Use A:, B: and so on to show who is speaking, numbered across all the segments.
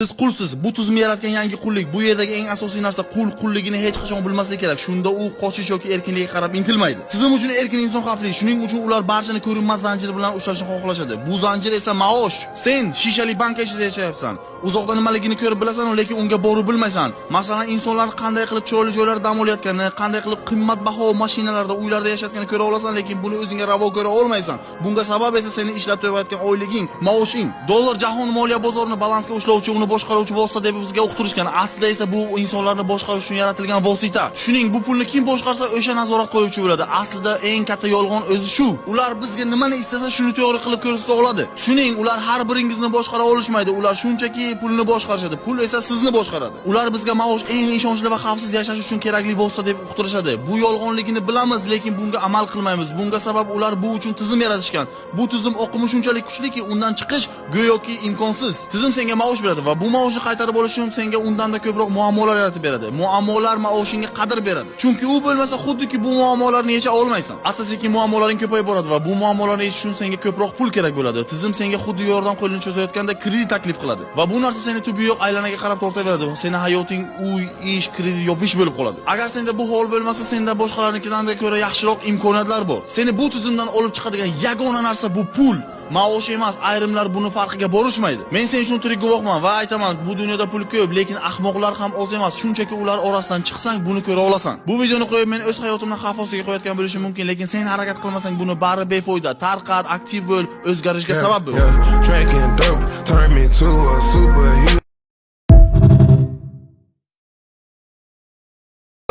A: Siz qulsiz. Bu tuzumni yaratgan yangi qullik. Bu yerdagi eng asosiy narsa qulligini hech qachon bilmasligi kerak. Shunda u qochish yoki erkinlikka qarab intilmaydi. Tizim uchun erkin inson xavfli. Shuning uchun ular barchani ko'rinmas zanjir bilan ushlashni xohlashadi. Bu zanjir esa maosh. Sen shishali banka ichida yashayapsan. Uzoqdan nimaligini ko'rib bilasan, lekin unga borib bilmaysan. Masalan, insonlar qanday qilib chiroyli joylarda dam olayotganini, qanday qilib qimmatbaho mashinalarda, uylarda yashayotganini ko'ra olasan, lekin buni o'zingga ravo ko'ra olmaysan. Bunga sabab esa sening ishlab topayotgan oyliging, maoshing. Dollar jahon moliya bozorini balansga ushlovchi, uni boshqaruvchi vosita deb bizga uqtirishgan. Aslida esa bu insonlarni boshqarish uchun yaratilgan vosita. Shuning bu pulni kim boshqarsa, o'sha nazorat qo'yuvchi bo'ladi. Aslida eng katta yolg'on o'zi shu. Ular bizga nimani istasa, shuni to'g'ri qilib ko'rsata oladi. Shuning ular har biringizni boshqara olishmaydi. Ular shunchaki pulni boshqarishadi. Pul esa sizni boshqaradi. Ular bizga maosh eng ishonchli va xavfsiz yashash uchun kerakli vosita deb uqtirishadi. Bu yolg'onligini bilamiz, lekin bunga amal qilmaymiz. Bunga sabab ular bu uchun tizim yaratishgan. Bu tizim oqimi shunchalik kuchliki, undan chiqish go'yoki imkonsiz. Tizim senga maosh beradi va bu maoshni qaytarib olish uchun senga undanda ko'proq muammolar yaratib beradi. Muammolar maoshingga qadr beradi. Chunki u bo'lmasa, xuddiki bu muammolarni yecha olmaysan. Asta-sekin muammolaring ko'payib boradi va bu muammolarni yechish uchun senga ko'proq pul kerak bo'ladi. Tizim senga xuddi yordam qo'lini cho'zayotganda kredit taklif qiladi va bu narsa seni tubi yo'q aylanaga qarab tortaveradi va seni hayoting uy, ish, kredit yopish bo'lib qoladi. Agar senda bu hol bo'lmasa, senda boshqalarnikidan ko'ra yaxshiroq imkoniyatlar bor. Seni bu tizimdan olib chiqadigan yagona narsa bu pul. Maosh emas, ayrimlar buni farqiga borishmaydi. Men sen uchun tirik guvohman va aytaman, bu dunyoda pul ko'p, lekin ahmoqlar ham oz emas. Shunchaki ular orasidan chiqsang, buni ko'ra olasan. Bu videoni qo'yib men o'z hayotimni xavf ostiga qo'yayotgan bo'lishim mumkin, lekin sen harakat qilmasang, buni bari befoyda. Tarqat, aktiv bo'l, o'zgarishga sabab bo'l.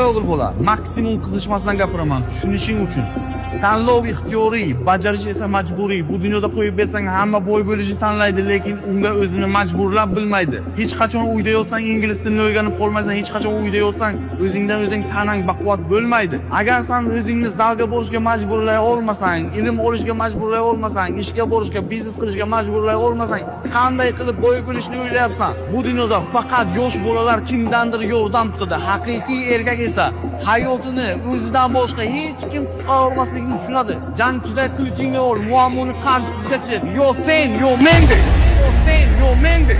A: O'g'il bola, maksimum qizishmasdan gapiraman, tushunishing uchun. Tanlov ixtiyoriy, bajarish esa majburiy. Bu dunyoda qo'yib bersang hamma boy bo'lishni tanlaydi, lekin unga o'zini majburlab bilmaydi. Hech qachon uyda yotsang, ingliz tilini o'rganib qolmaysan, hech qachon uyda yotsang, o'zingdan o'zing tanang baquvvat bo'lmaydi. Agar sen o'zingni zalga borishga majburlay olmasang, ilm olishga majburlay olmasang, ishga borishga, biznes qilishga majburlay olmasang, qanday qilib boy bo'lishni o'ylayapsan? Bu dunyoda faqat yosh bolalar kimdandir yordam kutadi. Haqiqiy erkak esa hayotini o'zidan boshqa hech kim qutqara olmasligini tushunadi. Jangchiday qilichingni ol, muammoni qarshisiga chiq. Yo sen, yo mendek. Yo sen, yo mendek.